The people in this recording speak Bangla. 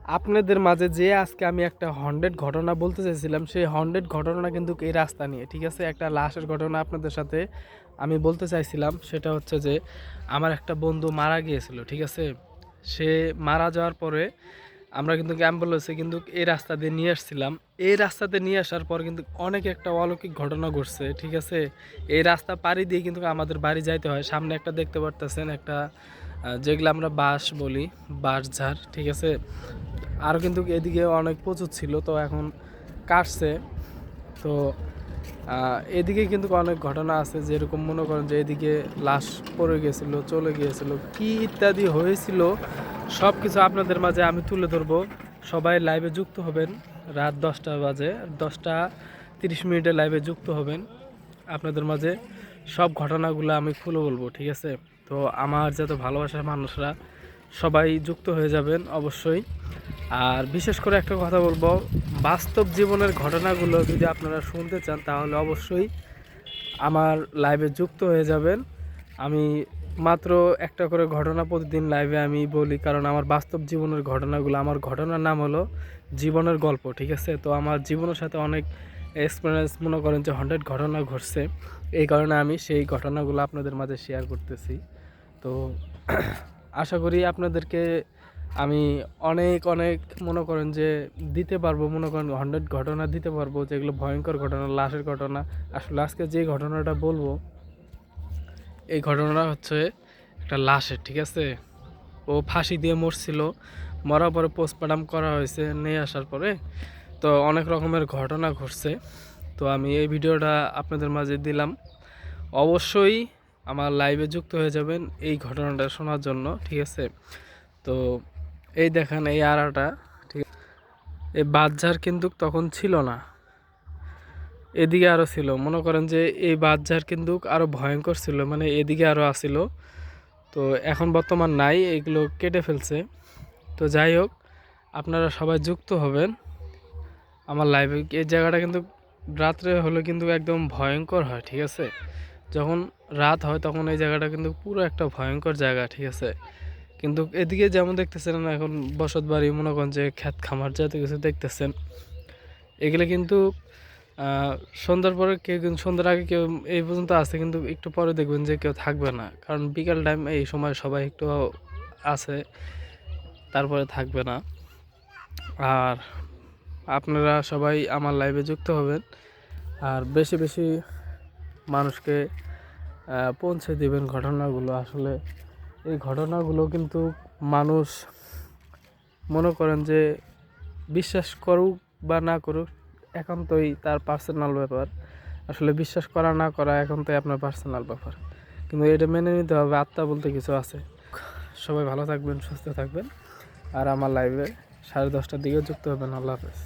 আপনাদের মাঝে যে আজকে আমি একটা হন্টেড ঘটনা বলতে চাইছিলাম, সেই হন্টেড ঘটনা কিন্তু এই রাস্তা নিয়ে, ঠিক আছে? একটা লাশের ঘটনা আপনাদের সাথে আমি বলতে চাইছিলাম। সেটা হচ্ছে যে আমার একটা বন্ধু মারা গিয়েছিল, ঠিক আছে? সে মারা যাওয়ার পরে আমরা কিন্তু অ্যাম্বুলেন্সে কিন্তু এই রাস্তা দিয়ে নিয়ে আসছিলাম। এই রাস্তাতে নিয়ে আসার পর কিন্তু অনেক একটা অলৌকিক ঘটনা ঘটছে, ঠিক আছে? এই রাস্তা পাড়ি দিয়ে কিন্তু আমাদের বাড়ি যাইতে হয়। সামনে একটা দেখতে পারতেছেন, একটা যেগুলো আমরা বাঁশ বলি, বাঁশঝাড়, ঠিক আছে? আরও কিন্তু এদিকে অনেক প্রচুর ছিল, তো এখন কাটছে। তো এদিকে কিন্তু অনেক ঘটনা আছে, যেরকম মনে করেন যে এদিকে লাশ পড়ে গিয়েছিল, চলে গিয়েছিল, কি ইত্যাদি হয়েছিল, সব কিছু আপনাদের মাঝে আমি তুলে ধরবো। সবাই লাইভে যুক্ত হবেন। রাত 10টা বাজে, 10টা 30 মিনিটে লাইভে যুক্ত হবেন। আপনাদের মাঝে সব ঘটনাগুলো আমি খুলে বলবো, ঠিক আছে? তো আমার যত ভালোবাসার মানুষরা সবাই যুক্ত হয়ে যাবেন অবশ্যই। আর বিশেষ করে একটা কথা বলবো, বাস্তব জীবনের ঘটনাগুলো যদি আপনারা শুনতে চান তাহলে অবশ্যই আমার লাইভে যুক্ত হয়ে যাবেন। আমি মাত্র একটা করে ঘটনা প্রতিদিন লাইভে আমি বলি, কারণ আমার বাস্তব জীবনের ঘটনাগুলো, আমার ঘটনার নাম হলো জীবনের গল্প, ঠিক আছে? তো আমার জীবনের সাথে অনেক এক্সপিরিয়েন্স, মনে করেন যে 100 ঘটনা ঘটছে। এই কারণে আমি সেই ঘটনাগুলো আপনাদের মাঝে শেয়ার করতেছি। তো আশা করি আপনাদেরকে আমি অনেক অনেক মনে করেন যে দিতে পারবো, মনে করেন 100 ঘটনা দিতে পারবো, যেগুলো ভয়ঙ্কর ঘটনা, লাশের ঘটনা। আসলে আজকে যে ঘটনাটা বলবো, এই ঘটনাটা হচ্ছে একটা লাশের, ঠিক আছে? ও ফাঁসি দিয়ে মরছিল, মরার পরে পোস্টমর্টম করা হয়েছে নিয়ে আসার পরে। তো অনেক রকমের ঘটনা ঘটছে। তো আমি এই ভিডিওটা আপনাদের মাঝে দিলাম। অবশ্যই আমার লাইভে যুক্ত হয়ে যাবেন এই ঘটনাটা শোনার জন্য, ঠিক আছে? তো এই দেখেন এই আড়াটা, ঠিক আছে? এই বাদঝাড় কিন্তু তখন ছিল না, এদিকে আরও ছিল। মনে করেন যে এই বাদঝাড় কিন্তু আরও ভয়ঙ্কর ছিল, মানে এদিকে আরও আসিল। তো এখন বর্তমান নাই, এগুলো কেটে ফেলছে। তো যাই হোক, আপনারা সবাই যুক্ত হবেন আমার লাইভে। এই জায়গাটা কিন্তু রাত্রে হলে কিন্তু একদম ভয়ঙ্কর হয়, ঠিক আছে? যখন রাত হয় তখন এই জায়গাটা কিন্তু পুরো একটা ভয়ঙ্কর জায়গা, ঠিক আছে? কিন্তু এদিকে যেমন দেখতেছেন এখন বসত বাড়ি, মনে করেন যে ক্ষেত খামার জাতীয় কিছু দেখতেছেন, এগুলো কিন্তু সন্ধ্যার পরে কেউ, কিন্তু সন্ধ্যার আগে কেউ এই পর্যন্ত আছে, কিন্তু একটু পরে দেখবেন যে কেউ থাকবে না, কারণ বিকাল টাইম, এই সময় সবাই একটু আছে, তারপরে থাকবে না। আর আপনারা সবাই আমার লাইভে যুক্ত হবেন, আর বেশি বেশি মানুষকে পৌঁছে দিবেন ঘটনাগুলো। আসলে এই ঘটনাগুলো কিন্তু মানুষ মনে করেন যে বিশ্বাস করুক বা না করুক, একান্তই তার পার্সোনাল ব্যাপার। আসলে বিশ্বাস করা না করা একান্তই আপনার পার্সোনাল ব্যাপার, কিন্তু এটা মেনে নিতে হবে, আত্মা বলতে কিছু আছে। সবাই ভালো থাকবেন, সুস্থ থাকবেন, আর আমার লাইভে 10:30টার দিকে যুক্ত হবেন। আল্লাহ হাফেজ।